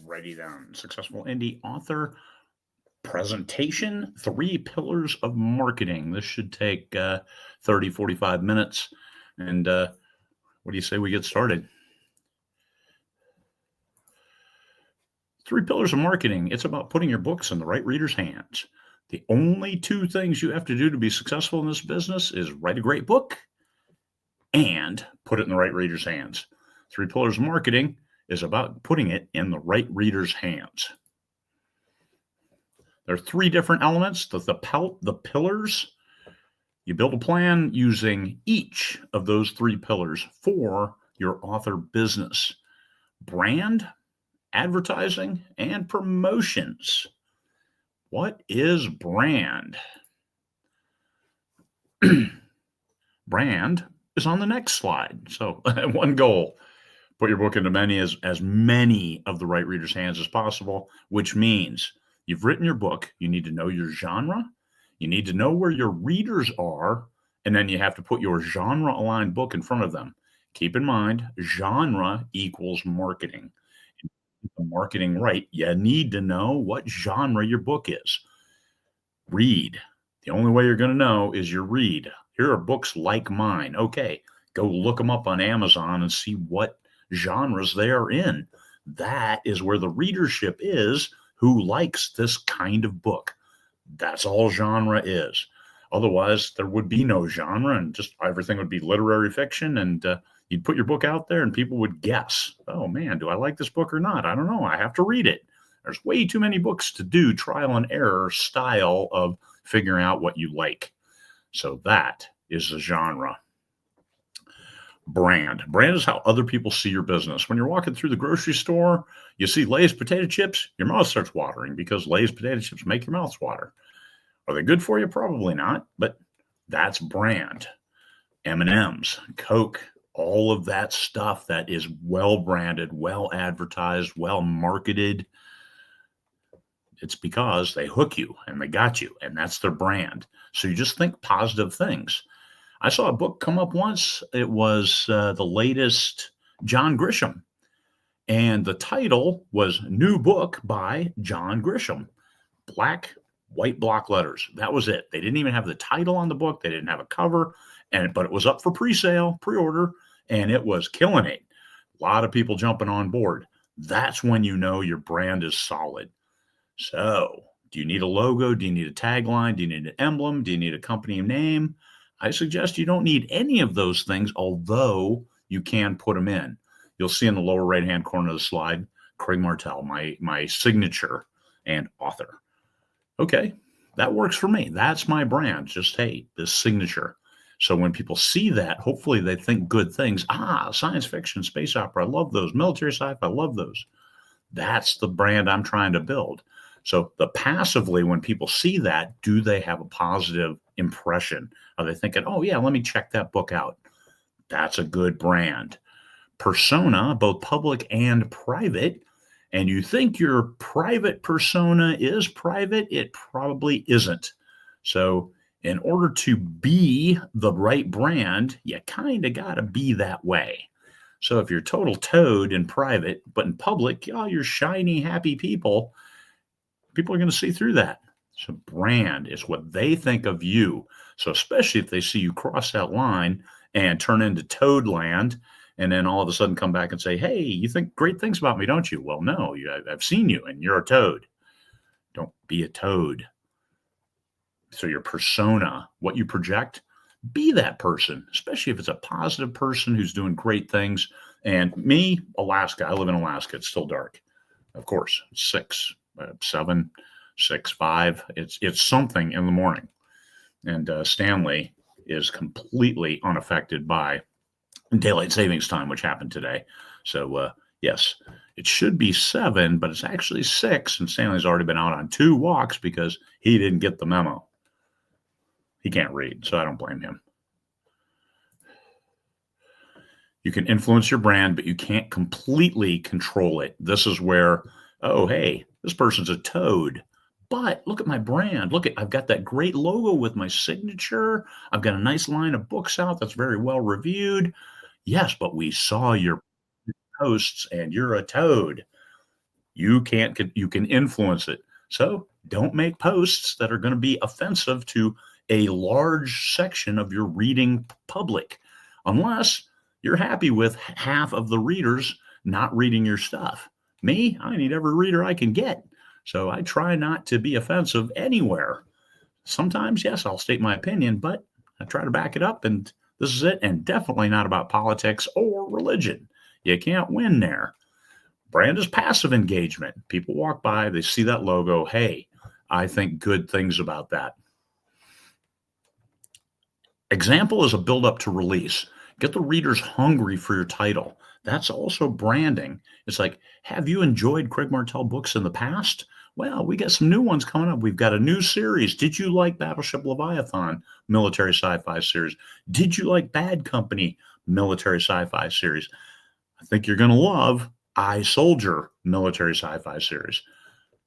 Alrighty then. Successful indie author presentation, three pillars of marketing. This should take 30, 45 minutes. And what do you say we get started? Three pillars of marketing. It's about putting your books in the right reader's hands. The only two things you have to do to be successful in this business is write a great book and put it in the right reader's hands. Three pillars of marketing is about putting it in the right reader's hands. There are three different elements. The pillars. You build a plan using each of those three pillars for your author business. Brand, advertising, and promotions. What is brand? Brand is on the next slide. So one goal, put your book into as many of the right readers' hands as possible, which means you've written your book. You need to know your genre. You need to know where your readers are, and then you have to put your genre-aligned book in front of them. Keep in mind, genre equals marketing. The marketing right, you need to know what genre your book is. Read. The only way you're going to know is you read. Here are books like mine. Okay, go look them up on Amazon and see what genres they are in. That is where the readership is who likes this kind of book. That's all genre is. Otherwise, there would be no genre and just everything would be literary fiction, and you'd put your book out there and people would guess, oh man, do I like this book or not? I don't know. I have to read it. There's way too many books to do trial and error style of figuring out what you like. So that is the genre. Brand. Brand is how other people see your business. When you're walking through the grocery store, you see Lay's potato chips, your mouth starts watering because Lay's potato chips make your mouth water. Are they good for you? Probably not, but that's brand. M&Ms, Coke, all of that stuff that is well branded, well advertised, well marketed. It's because they hook you and they got you, and that's their brand. So you just think positive things. I saw a book come up once. It was the latest John Grisham, and the title was New Book by John Grisham. White block letters. That was it. They didn't even have the title on the book. They didn't have a cover, but it was up for pre-order, and it was killing it. A lot of people jumping on board. That's when you know your brand is solid. So, do you need a logo? Do you need a tagline? Do you need an emblem? Do you need a company name? I suggest you don't need any of those things, although you can put them in. You'll see in the lower right-hand corner of the slide, Craig Martelle, my signature and author. Okay, that works for me. That's my brand. Just, hey, this signature. So when people see that, hopefully they think good things. Science fiction, space opera, I love those. Military sci-fi, I love those. That's the brand I'm trying to build. So the passively, when people see that, do they have a positive impression? Are they thinking, oh yeah, let me check that book out? That's a good brand. Persona, both public and private. And you think your private persona is private, it probably isn't. So in order to be the right brand, you kind of got to be that way. So if you're total toad in private, but in public, you're shiny, happy people are going to see through that. So brand is what they think of you. So especially if they see you cross that line and turn into toad land, and then all of a sudden come back and say, hey, you think great things about me, don't you? Well, no, I've seen you and you're a toad. Don't be a toad. So your persona, what you project, be that person, especially if it's a positive person who's doing great things. And me, Alaska, I live in Alaska. It's still dark. Of course, 6, 7, 6, 5. It's something in the morning. And Stanley is completely unaffected by daylight savings time, which happened today. So yes, it should be 7, but it's actually 6. And Stanley's already been out on 2 walks because he didn't get the memo. He can't read, so I don't blame him. You can influence your brand, but you can't completely control it. This is where, oh, hey, this person's a toad. But look at my brand. I've got that great logo with my signature. I've got a nice line of books out that's very well reviewed. Yes, but we saw your posts and you're a toad. You can influence it. So don't make posts that are going to be offensive to a large section of your reading public, unless you're happy with half of the readers not reading your stuff. Me, I need every reader I can get. So I try not to be offensive anywhere. Sometimes, yes, I'll state my opinion, but I try to back it up, and this is it, and definitely not about politics or religion. You can't win there. Brand is passive engagement. People walk by, they see that logo. Hey, I think good things about that. Example is a build up to release. Get the readers hungry for your title. That's also branding. It's like, have you enjoyed Craig Martelle books in the past? Well, we got some new ones coming up. We've got a new series. Did you like Battleship Leviathan military sci-fi series? Did you like Bad Company military sci-fi series? I think you're going to love I Soldier military sci-fi series.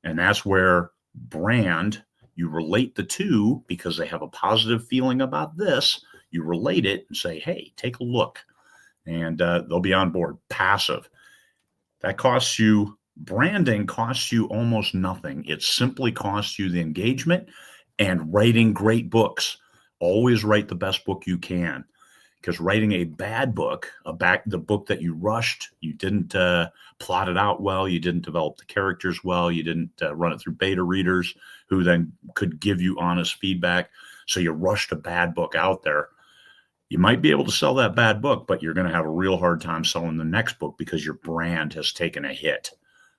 And that's where brand, you relate the two because they have a positive feeling about this. You relate it and say, hey, take a look. And they'll be on board. Passive. That costs you, branding costs you almost nothing. It simply costs you the engagement and writing great books. Always write the best book you can. Because writing a bad book, the book that you rushed, you didn't plot it out well, you didn't develop the characters well, you didn't run it through beta readers who then could give you honest feedback. So you rushed a bad book out there. You might be able to sell that bad book, but you're going to have a real hard time selling the next book because your brand has taken a hit.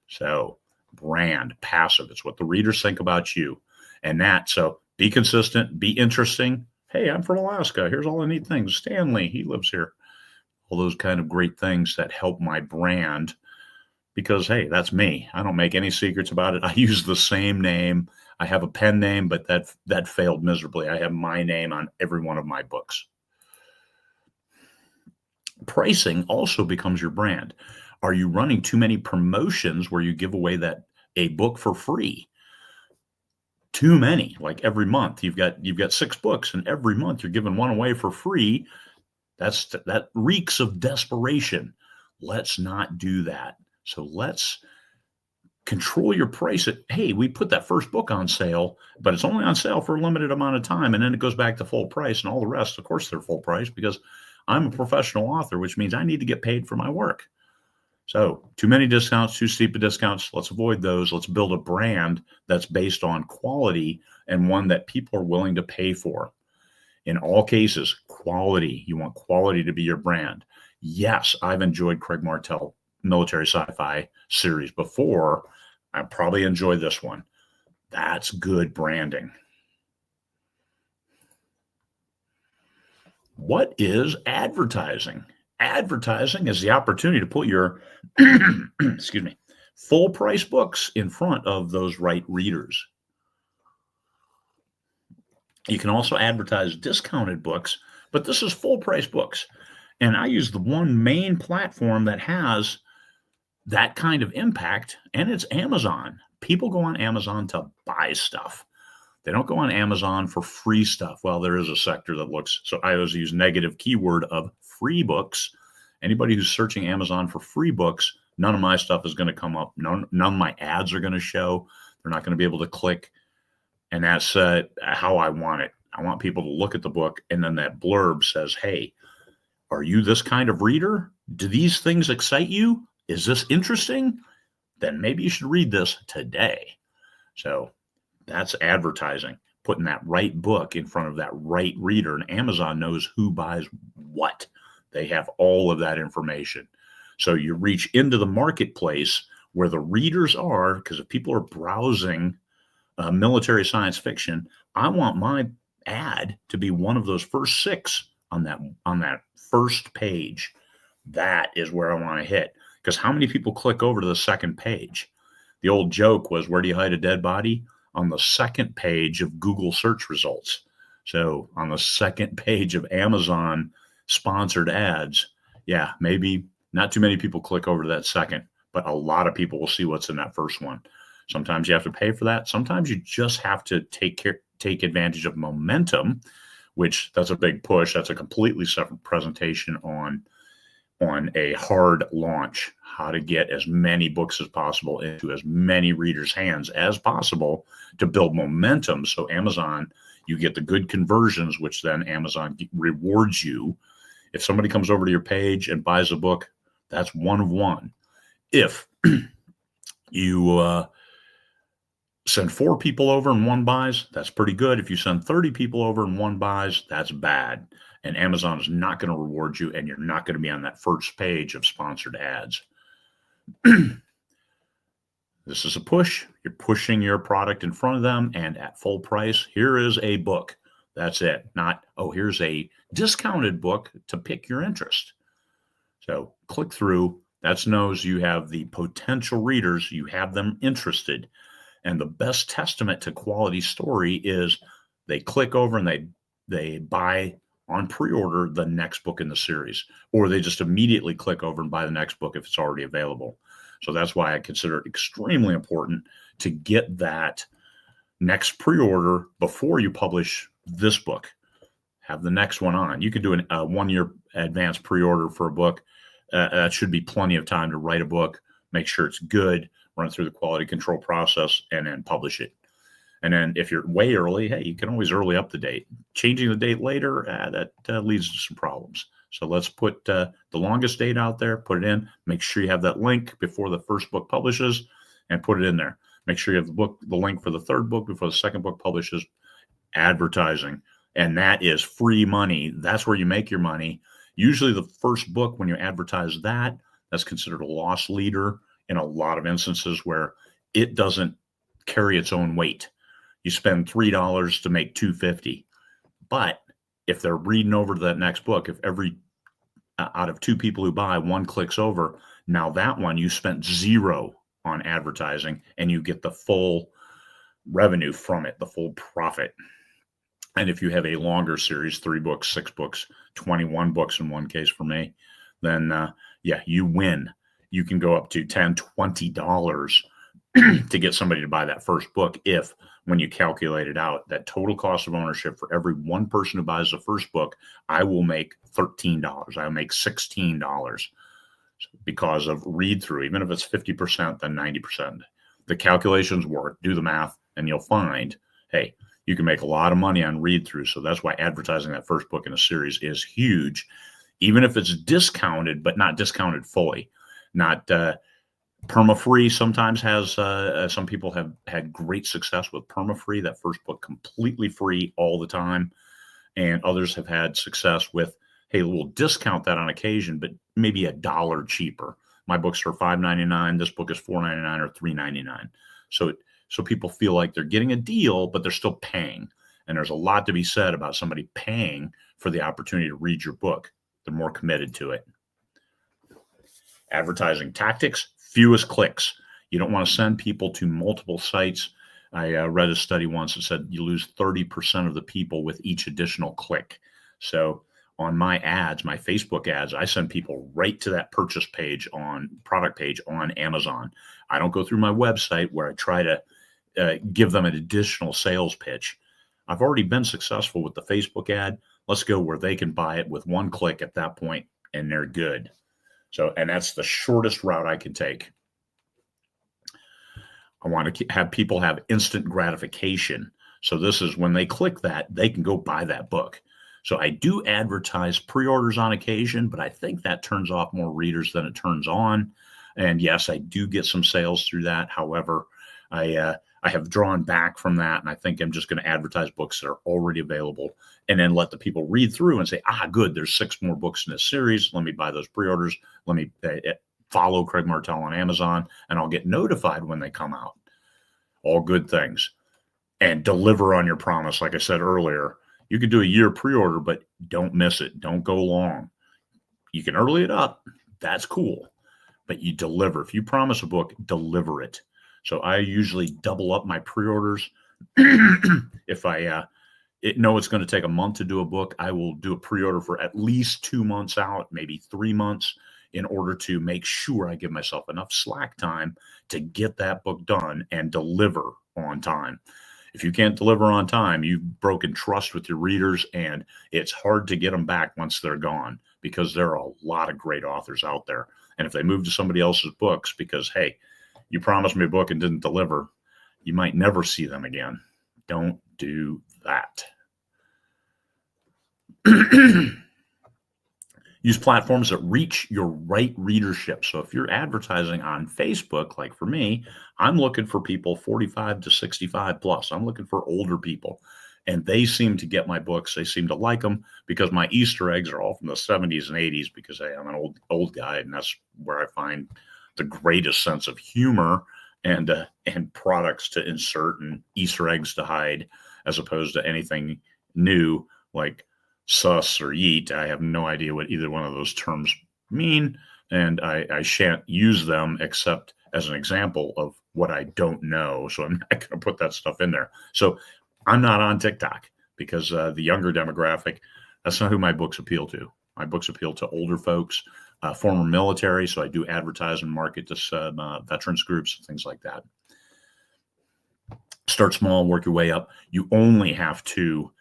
So brand, passive, it's what the readers think about you. And so be consistent, be interesting. Hey, I'm from Alaska. Here's all the neat things. Stanley, he lives here. All those kind of great things that help my brand because, hey, that's me. I don't make any secrets about it. I use the same name. I have a pen name, but that failed miserably. I have my name on every one of my books. Pricing also becomes your brand. Are you running too many promotions where you give away a book for free? Too many, like every month you've got 6 books and every month you're giving one away for free. That reeks of desperation. Let's not do that. So let's control your price. Hey, we put that first book on sale, but it's only on sale for a limited amount of time. And then it goes back to full price, and all the rest, of course, they're full price because I'm a professional author, which means I need to get paid for my work. So too many discounts, too steep of discounts. Let's avoid those. Let's build a brand that's based on quality and one that people are willing to pay for. In all cases, quality. You want quality to be your brand. Yes, I've enjoyed Craig Martelle military sci-fi series before. I probably enjoy this one. That's good branding. What is advertising? Advertising is the opportunity to put your excuse me, full price books in front of those right readers. You can also advertise discounted books, but this is full price books. And I use the one main platform that has that kind of impact, and it's Amazon. People go on Amazon to buy stuff. They don't go on Amazon for free stuff. Well, there is a sector that looks, so I always use negative keyword of free books. Anybody who's searching Amazon for free books, none of my stuff is going to come up. None of my ads are going to show. They're not going to be able to click. And that's how I want it. I want people to look at the book, and then that blurb says, hey, are you this kind of reader? Do these things excite you? Is this interesting? Then maybe you should read this today. So that's advertising, putting that right book in front of that right reader. And Amazon knows who buys what. They have all of that information. So you reach into the marketplace where the readers are, because if people are browsing military science fiction, I want my ad to be one of those first 6 on that first page. That is where I want to hit. Because how many people click over to the second page? The old joke was, where do you hide a dead body? On the second page of Google search results. So on the second page of Amazon sponsored ads, yeah, maybe not too many people click over to that second, but a lot of people will see what's in that first one. Sometimes you have to pay for that. Sometimes you just have to take advantage of momentum, which that's a big push. That's a completely separate presentation on on a hard launch, how to get as many books as possible into as many readers' hands as possible to build momentum. So Amazon, you get the good conversions, which then Amazon rewards you. If somebody comes over to your page and buys a book, that's one of one. If you send 4 people over and 1 buys, that's pretty good. If you send 30 people over and 1 buys, that's bad. And Amazon is not going to reward you, and you're not going to be on that first page of sponsored ads. This is a push. You're pushing your product in front of them, and at full price, here is a book. That's it. Not, oh, here's a discounted book to pick your interest. So click through. That knows you have the potential readers. You have them interested. And the best testament to quality story is they click over and they buy on pre-order the next book in the series, or they just immediately click over and buy the next book if it's already available. So that's why I consider it extremely important to get that next pre-order before you publish this book. Have the next one on. You could do a 1-year advance pre-order for a book. That should be plenty of time to write a book, make sure it's good, run it through the quality control process, and then publish it. And then if you're way early, hey, you can always early up the date. Changing the date later, that leads to some problems. So let's put the longest date out there, put it in, make sure you have that link before the first book publishes, and put it in there. Make sure you have the link for the third book before the second book publishes. Advertising, and that is free money. That's where you make your money. Usually the first book, when you advertise that's considered a loss leader in a lot of instances where it doesn't carry its own weight. You spend $3 to make $2.50. But if they're reading over to that next book, if every out of 2 people who buy, 1 clicks over, now that one you spent 0 on advertising, and you get the full revenue from it, the full profit. And if you have a longer series, 3 books, 6 books, 21 books in one case for me, then you win. You can go up to $10, $20 to get somebody to buy that first book if, when you calculate it out, that total cost of ownership for every 1 person who buys the first book, I will make $13. I will make $16 because of read through. Even if it's 50%, then 90%. The calculations work. Do the math, and you'll find, hey, you can make a lot of money on read through. So that's why advertising that first book in a series is huge, even if it's discounted, but not discounted fully. Not perma-free sometimes has, some people have had great success with perma-free, that first book completely free all the time. And others have had success with, hey, we'll discount that on occasion, but maybe $1 cheaper. My books are $5.99. This book is $4.99 or $3.99. So people feel like they're getting a deal, but they're still paying. And there's a lot to be said about somebody paying for the opportunity to read your book. They're more committed to it. Advertising tactics, fewest clicks. You don't want to send people to multiple sites. I read a study once that said you lose 30% of the people with each additional click. So on my ads, my Facebook ads, I send people right to that purchase page product page on Amazon. I don't go through my website where I try to give them an additional sales pitch. I've already been successful with the Facebook ad. Let's go where they can buy it with 1 click at that point, and they're good. So, and that's the shortest route I can take. I want to have people have instant gratification. So this is when they click that, they can go buy that book. So I do advertise pre-orders on occasion, but I think that turns off more readers than it turns on. And yes, I do get some sales through that. However, I have drawn back from that, and I think I'm just going to advertise books that are already available and then let the people read through and say, good, there's 6 more books in this series. Let me buy those pre-orders. Let me follow Craig Martelle on Amazon, and I'll get notified when they come out. All good things. And deliver on your promise. Like I said earlier, you can do a year pre-order, but don't miss it. Don't go long. You can early it up. That's cool. But you deliver. If you promise a book, deliver it. So I usually double up my pre-orders. If I know it's going to take a month to do a book, I will do a pre-order for at least 2 months out, maybe 3 months, in order to make sure I give myself enough slack time to get that book done and deliver on time. If you can't deliver on time, you've broken trust with your readers, and it's hard to get them back once they're gone. because there are a lot of great authors out there. And if they move to somebody else's books because, hey, you promised me a book and didn't deliver, you might never see them again. Don't do that. Use platforms that reach your right readership. So if you're advertising on Facebook, like for me, I'm looking for people 45 to 65 plus. I'm looking for older people. And they seem to get my books. They seem to like them because my Easter eggs are all from the 70s and 80s because hey, I'm an old guy, and that's where I find the greatest sense of humor and products to insert and Easter eggs to hide, as opposed to anything new like sus or yeet. I have no idea what either one of those terms mean, and I shan't use them except as an example of what I don't know. So I'm not going to put that stuff in there. So I'm not on TikTok because the younger demographic, that's not who my books appeal to. My books appeal to older folks, former military. So I do advertise and market to veterans groups, things like that. Start small, work your way up. You only have to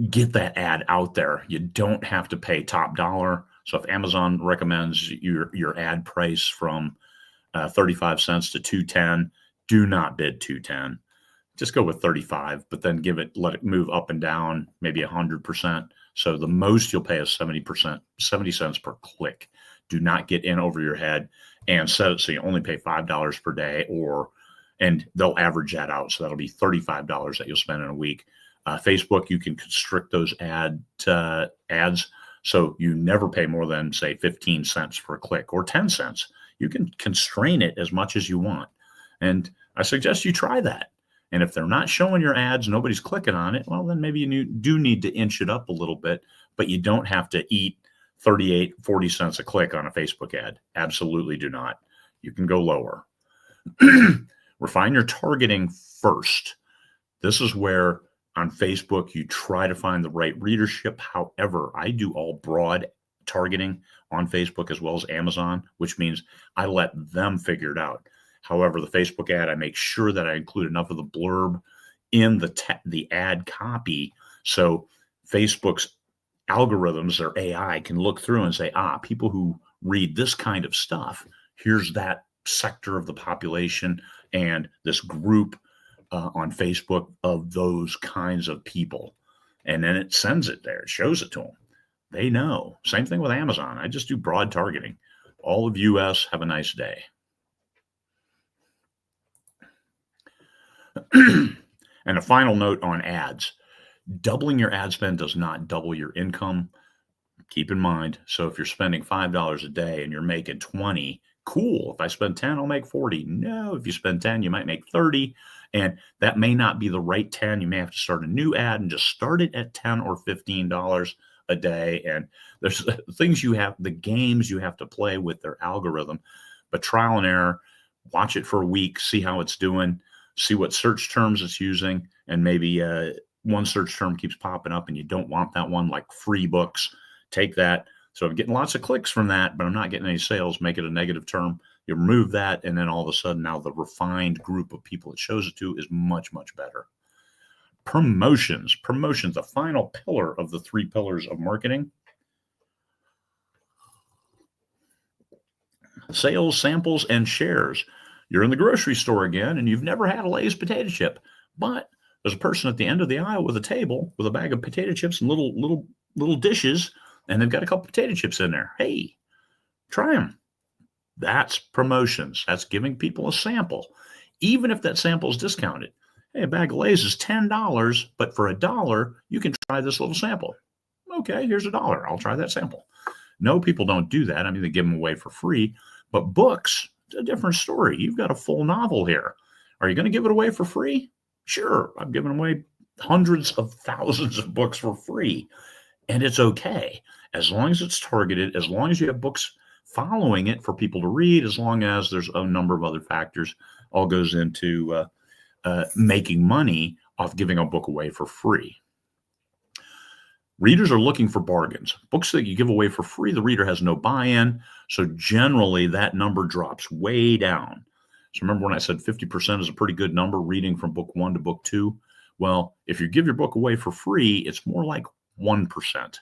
get that ad out there. You don't have to pay top dollar. So if Amazon recommends your ad price from 35 cents to $2.10, do not bid $2.10. Just go with 35, but then let it move up and down, maybe 100%. So the most you'll pay is 70 cents per click. Do not get in over your head and set it so you only pay $5 per day, and they'll average that out. So that'll be $35 that you'll spend in a week. Facebook, you can constrict those ads so you never pay more than, say, 15 cents per click or 10 cents. You can constrain it as much as you want. And I suggest you try that. And if they're not showing your ads, nobody's clicking on it, well, then maybe you do need to inch it up a little bit, but you don't have to eat 38, 40 cents a click on a Facebook ad. Absolutely do not. You can go lower. Refine your targeting first. This is where on Facebook, you try to find the right readership. However, I do all broad targeting on Facebook as well as Amazon, which means I let them figure it out. However, the Facebook ad, I make sure that I include enough of the blurb in the ad copy so Facebook's algorithms or AI can look through and say, people who read this kind of stuff, here's that sector of the population and this group on Facebook of those kinds of people. And then it sends it there. It shows it to them. They know. Same thing with Amazon. I just do broad targeting. All of US, have a nice day. And a final note on ads. Doubling your ad spend does not double your income. Keep in mind. So if you're spending $5 a day and you're making 20, cool. If I spend 10, I'll make 40. No, if you spend 10, you might make 30. And that may not be the right 10. You may have to start a new ad and just start it at $10 or $15 a day. And there's things the games you have to play with their algorithm, but trial and error, watch it for a week, see how it's doing, see what search terms it's using. And maybe one search term keeps popping up and you don't want that one, like free books. Take that. So I'm getting lots of clicks from that, but I'm not getting any sales. Make it a negative term. You remove that, and then all of a sudden now the refined group of people it shows it to is much, much better. Promotions, the final pillar of the 3 pillars of marketing. Sales, samples, and shares. You're in the grocery store again, and you've never had a Lay's potato chip, but there's a person at the end of the aisle with a table with a bag of potato chips and little dishes, and they've got a couple potato chips in there. Hey, try them. That's promotions. That's giving people a sample, even if that sample is discounted. Hey, a bag of Lay's is $10, but for $1, you can try this little sample. Okay, here's $1. I'll try that sample. No, people don't do that. I mean, they give them away for free, but books, it's a different story. You've got a full novel here. Are you going to give it away for free? Sure. I've given away hundreds of thousands of books for free, and it's okay. As long as it's targeted, as long as you have books following it for people to read, as long as there's a number of other factors, all goes into making money off giving a book away for free. Readers are looking for bargains. Books that you give away for free, the reader has no buy-in. So generally that number drops way down. So remember when I said 50% is a pretty good number reading from book 1 to book 2? Well, if you give your book away for free, it's more like 1%.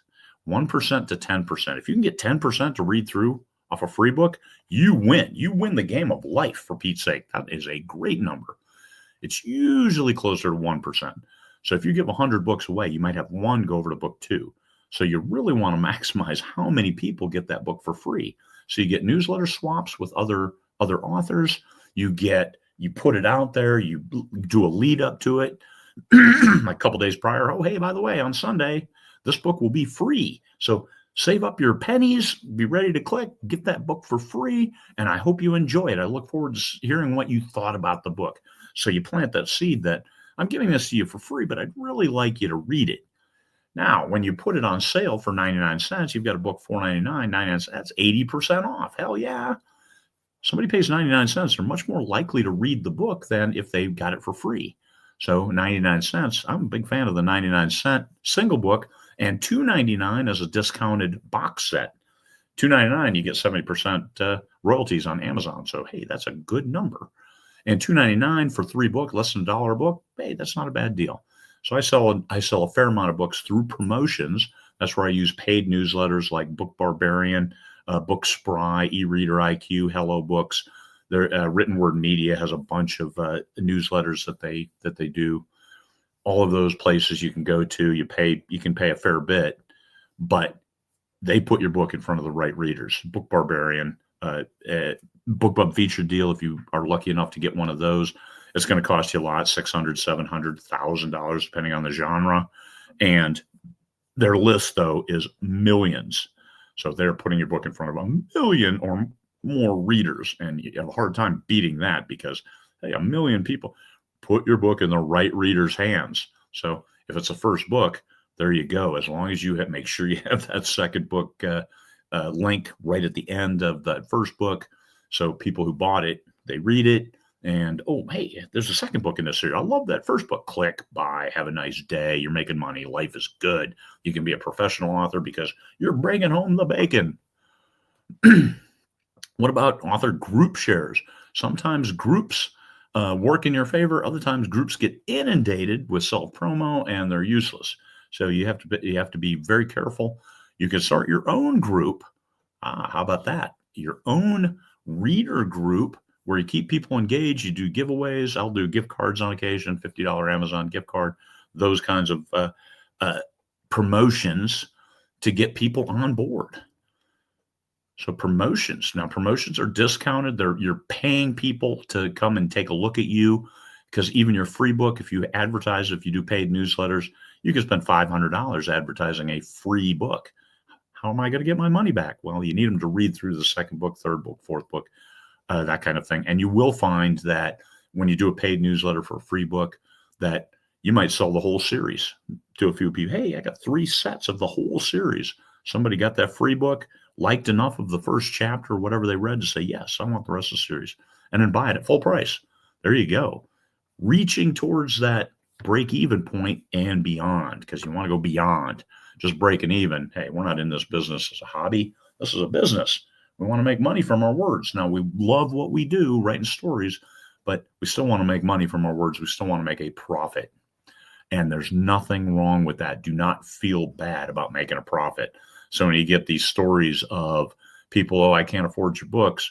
1% to 10%. If you can get 10% to read through off a free book, you win. You win the game of life, for Pete's sake. That is a great number. It's usually closer to 1%. So if you give 100 books away, you might have one go over to book 2. So you really want to maximize how many people get that book for free. So you get newsletter swaps with other authors. You put it out there. You do a lead up to it a couple days prior. Oh, hey, by the way, on Sunday, this book will be free. So save up your pennies, be ready to click, get that book for free, and I hope you enjoy it. I look forward to hearing what you thought about the book. So you plant that seed that I'm giving this to you for free, but I'd really like you to read it. Now, when you put it on sale for 99 cents, you've got a book $4.99, 99 cents, that's 80% off. Hell yeah. Somebody pays 99 cents, they're much more likely to read the book than if they got it for free. So 99 cents, I'm a big fan of the 99-cent single book, and $2.99 as a discounted box set. $2.99, you get 70% royalties on Amazon. So, hey, that's a good number. And $2.99 for 3 books, less than $1 a book, hey, that's not a bad deal. So I sell a fair amount of books through promotions. That's where I use paid newsletters like Book Barbarian, Book Spry, eReader IQ, Hello Books. Their Written Word Media has a bunch of newsletters that they do. All of those places you can go to. You can pay a fair bit, but they put your book in front of the right readers. Book Barbarian, BookBub featured deal. If you are lucky enough to get one of those, it's going to cost you a lot, $600, $700, $1,000, depending on the genre. And their list, though, is millions. So they're putting your book in front of 1 million or more readers, and you have a hard time beating that because, hey, 1 million people. Put your book in the right reader's hands. So if it's a first book, there you go. As long as you make sure you have that second book link right at the end of that first book, so people who bought it, they read it, and, oh, hey, there's a second book in this series. I love that first book. Click, buy, have a nice day. You're making money. Life is good. You can be a professional author because you're bringing home the bacon. What about author group shares? Sometimes groups work in your favor. Other times groups get inundated with self-promo and they're useless. So you have to be very careful. You can start your own group. How about that? Your own reader group where you keep people engaged. You do giveaways. I'll do gift cards on occasion, $50 Amazon gift card, those kinds of promotions to get people on board. So promotions. Now, promotions are discounted. You're paying people to come and take a look at you, because even your free book, if you advertise, if you do paid newsletters, you can spend $500 advertising a free book. How am I going to get my money back? Well, you need them to read through the second book, third book, fourth book, that kind of thing. And you will find that when you do a paid newsletter for a free book, that you might sell the whole series to a few people. Hey, I got 3 sets of the whole series. Somebody got that free book, liked enough of the first chapter or whatever they read to say, yes, I want the rest of the series, and then buy it at full price. There you go. Reaching towards that break-even point and beyond, because you want to go beyond just breaking even. Hey, we're not in this business as a hobby. This is a business. We want to make money from our words. Now, we love what we do, writing stories, but we still want to make money from our words. We still want to make a profit. And there's nothing wrong with that. Do not feel bad about making a profit. So when you get these stories of people, oh, I can't afford your books,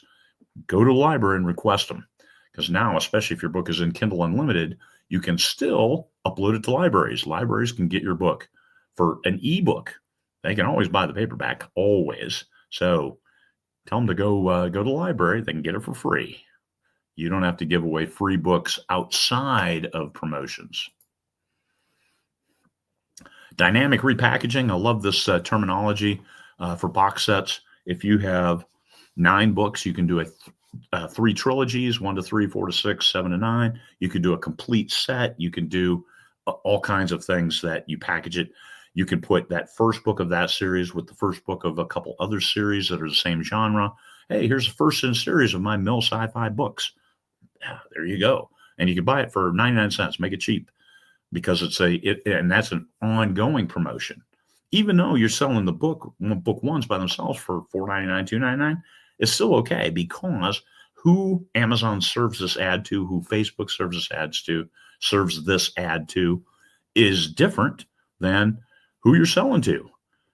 go to the library and request them. Because now, especially if your book is in Kindle Unlimited, you can still upload it to libraries. Libraries can get your book for an ebook. They can always buy the paperback, always. So tell them to go to the library. They can get it for free. You don't have to give away free books outside of promotions. Dynamic repackaging. I love this terminology for box sets. If you have 9 books, you can do 3 trilogies, 1 to 3, 4 to 6, 7 to 9. You could do a complete set. You can do all kinds of things that you package it. You can put that first book of that series with the first book of a couple other series that are the same genre. Hey, here's the first in a series of my Mill Sci-Fi books. Yeah, there you go. And you can buy it for 99 cents. Make it cheap, because and that's an ongoing promotion. Even though you're selling the book ones by themselves for $4.99, $2.99, it's still okay, because who Amazon serves this ad to, who Facebook serves this ad to, is different than who you're selling to.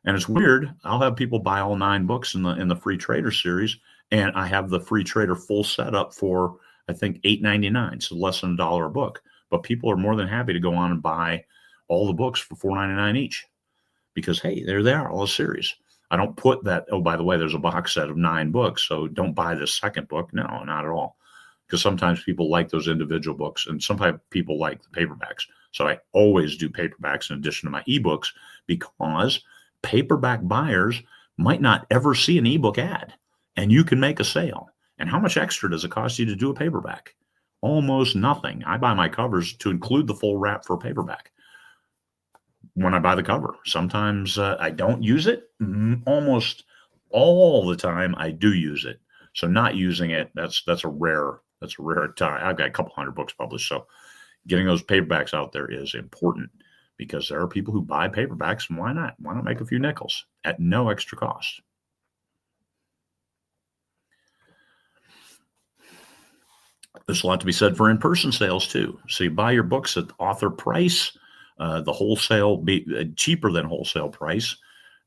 And it's weird. I'll have people buy all 9 books in the free trader series, and I have the free trader full setup for I think $8.99, so less than $1 a book. But people are more than happy to go on and buy all the books for $4.99 each because hey, there they are, all the series. I don't put that. Oh, by the way, there's a box set of 9 books, so don't buy the second book. No, not at all. Because sometimes people like those individual books, and sometimes people like the paperbacks. So I always do paperbacks in addition to my ebooks because paperback buyers might not ever see an ebook ad, and you can make a sale. And how much extra does it cost you to do a paperback? Almost nothing. I buy my covers to include the full wrap for a paperback when I buy the cover. Sometimes I don't use it. Almost all the time I do use it. So not using it, that's a rare time. I've got a couple hundred books published, so getting those paperbacks out there is important because there are people who buy paperbacks, and why not? Why not make a few nickels at no extra cost? There's a lot to be said for in-person sales too. So you buy your books at author price, the wholesale be cheaper than wholesale price,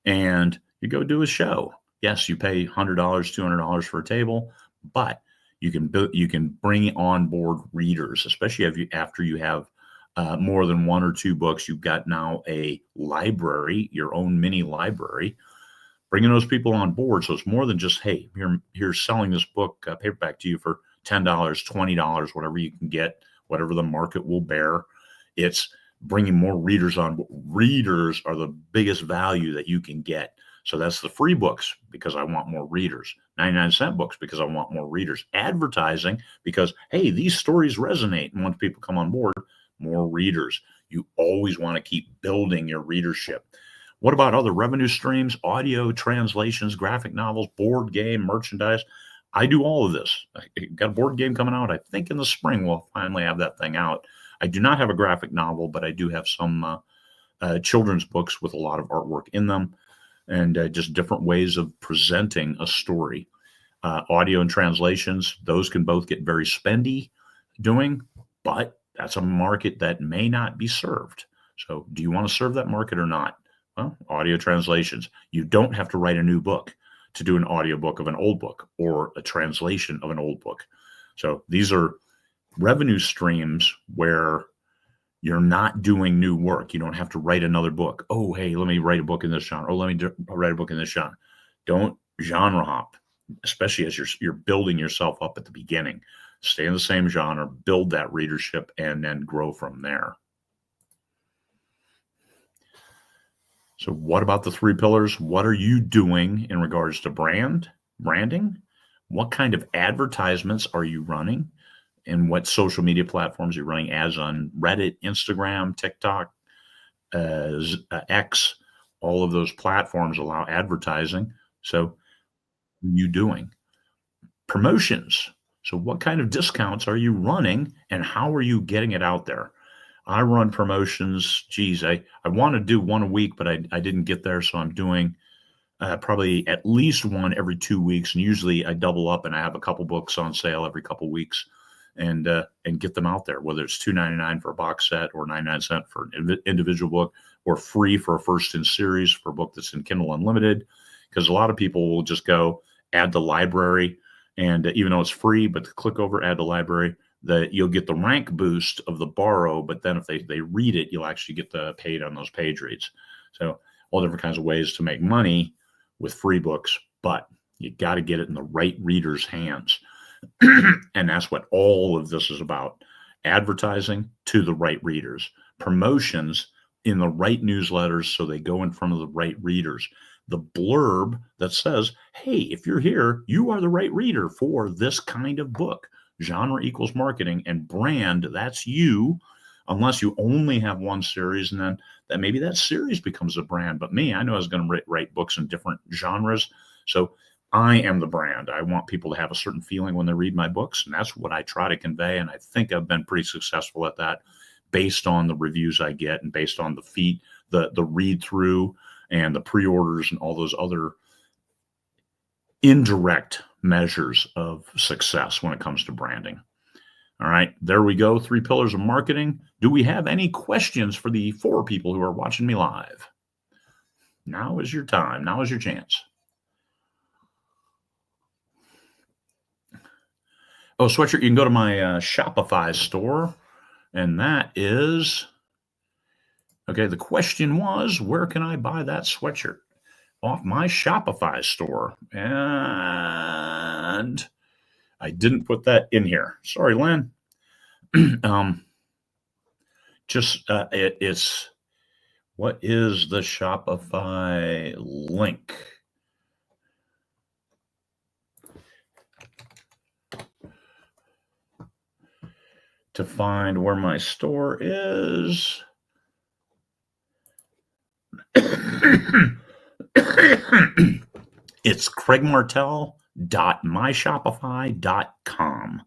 and you go do a show. Yes, you pay $100, $200 for a table, but you can bring on board readers, especially after you have more than 1 or 2 books. You've got now a library, your own mini library, bringing those people on board. So it's more than just, hey, here's selling this book paperback to you for $10, $20, whatever you can get, whatever the market will bear. It's bringing more readers on. Readers are the biggest value that you can get. So that's the free books because I want more readers. 99-cent books because I want more readers. Advertising because, hey, these stories resonate. And once people come on board, more readers. You always want to keep building your readership. What about other revenue streams? Audio, translations, graphic novels, board game, merchandise. I do all of this. I got a board game coming out. I think in the spring we'll finally have that thing out. I do not have a graphic novel, but I do have some children's books with a lot of artwork in them and just different ways of presenting a story. Audio and translations, those can both get very spendy doing, but that's a market that may not be served. So do you want to serve that market or not? Well, audio translations. You don't have to write a new book to do an audiobook of an old book or a translation of an old book. So these are revenue streams where you're not doing new work. You don't have to write another book. Oh, hey, let me write a book in this genre. Oh, let me write a book in this genre. Don't genre hop, especially as you're building yourself up at the beginning. Stay in the same genre, build that readership, and then grow from there. So what about the 3 pillars? What are you doing in regards to branding? What kind of advertisements are you running? And what social media platforms are you running ads on? Reddit, Instagram, TikTok, X, all of those platforms allow advertising. So what are you doing? Promotions. So what kind of discounts are you running and how are you getting it out there? I run promotions. Geez, I want to do 1 a week, but I didn't get there. So I'm doing probably at least 1 every 2 weeks. And usually I double up and I have a couple books on sale every couple weeks and get them out there, whether it's $2.99 for a box set or 99-cent for an individual book or free for a first in series for a book that's in Kindle Unlimited. Because a lot of people will just go add the library. And even though it's free, but click over, add the library, that you'll get the rank boost of the borrow, but then if they read it, you'll actually get the paid on those page reads. So all different kinds of ways to make money with free books, but you got to get it in the right reader's hands. And that's what all of this is about. Advertising to the right readers, promotions in the right newsletters so they go in front of the right readers. The blurb that says, hey, if you're here, you are the right reader for this kind of book. Genre equals marketing, and brand, that's you, unless you only have 1 series, and then that maybe that series becomes a brand. But me, I know I was going to write books in different genres. So I am the brand. I want people to have a certain feeling when they read my books, and that's what I try to convey. And I think I've been pretty successful at that based on the reviews I get and based on the read through and the pre-orders and all those other indirect measures of success when it comes to branding. All right, there we go. 3 pillars of marketing. Do we have any questions for the 4 people who are watching me live? Now is your time. Now is your chance. Oh, sweatshirt, you can go to my Shopify store, and that is, okay, the question was, where can I buy that sweatshirt? Off my Shopify store. And I didn't put that in here. Sorry, Lynn. It's, what is the Shopify link? To find where my store is. It's craigmartelle.myshopify.com.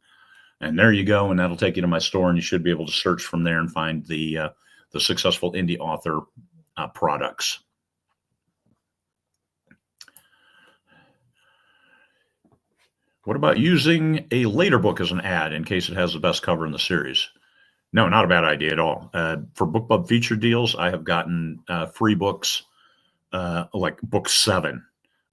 And there you go, and that'll take you to my store, and you should be able to search from there and find the successful indie author products. What about using a later book as an ad in case it has the best cover in the series? No, not a bad idea at all. For BookBub feature deals, I have gotten free books, like book 7.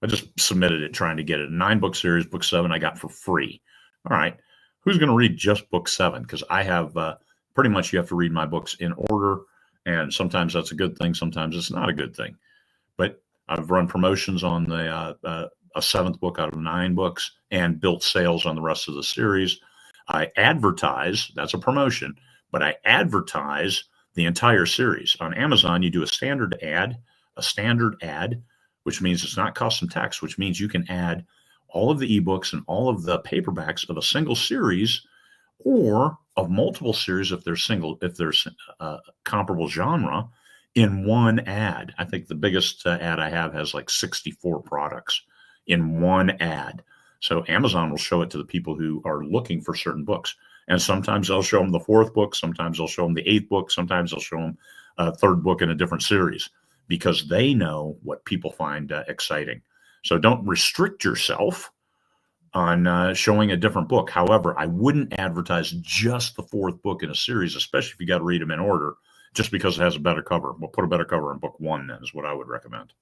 I just submitted it trying to get it. A 9-book series, book 7 I got for free. All right. Who's going to read just book 7? Because I have pretty much, you have to read my books in order. And sometimes that's a good thing. Sometimes it's not a good thing. But I've run promotions on the a 7th book out of 9 books and built sales on the rest of the series. I advertise, that's a promotion, but I advertise the entire series. On Amazon, you do a standard ad, which means it's not custom text, which means you can add all of the ebooks and all of the paperbacks of a single series or of multiple series if there's comparable genre in one ad. I think the biggest ad I have has like 64 products in one ad. So Amazon will show it to the people who are looking for certain books. And sometimes they'll show them the 4th book. Sometimes they'll show them the 8th book. Sometimes they'll show them a 3rd book in a different series because they know what people find exciting. So don't restrict yourself on showing a different book. However, I wouldn't advertise just the 4th book in a series, especially if you got to read them in order, just because it has a better cover. We'll put a better cover in book 1 then is what I would recommend.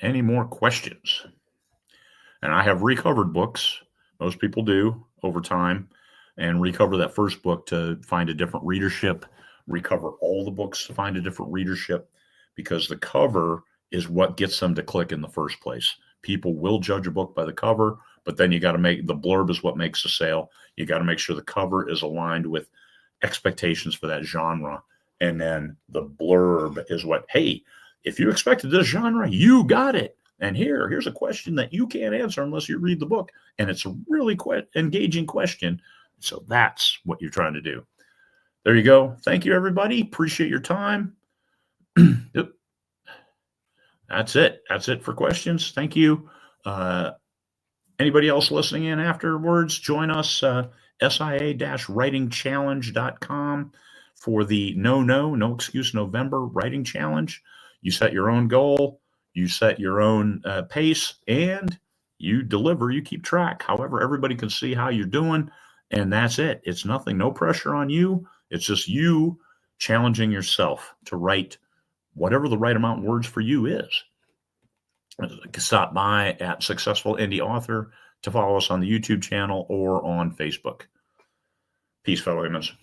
Any more questions? And I have recovered books. Most people do over time and recover that first book to find a different readership, recover all the books to find a different readership, because the cover is what gets them to click in the first place. People will judge a book by the cover, but then you got to make the blurb is what makes the sale. You got to make sure the cover is aligned with expectations for that genre. And then the blurb is what, hey, if you expected this genre, you got it. And here's a question that you can't answer unless you read the book. And it's a really engaging question. So that's what you're trying to do. There you go. Thank you, everybody. Appreciate your time. Yep. That's it. That's it for questions. Thank you. Anybody else listening in afterwards, join us, SIA-writingchallenge.com for the No Excuse November Writing Challenge. You set your own goal, you set your own pace, and you deliver, you keep track. However, everybody can see how you're doing, and that's it. It's nothing, no pressure on you. It's just you challenging yourself to write whatever the right amount of words for you is. Stop by at Successful Indie Author to follow us on the YouTube channel or on Facebook. Peace, fellow humans.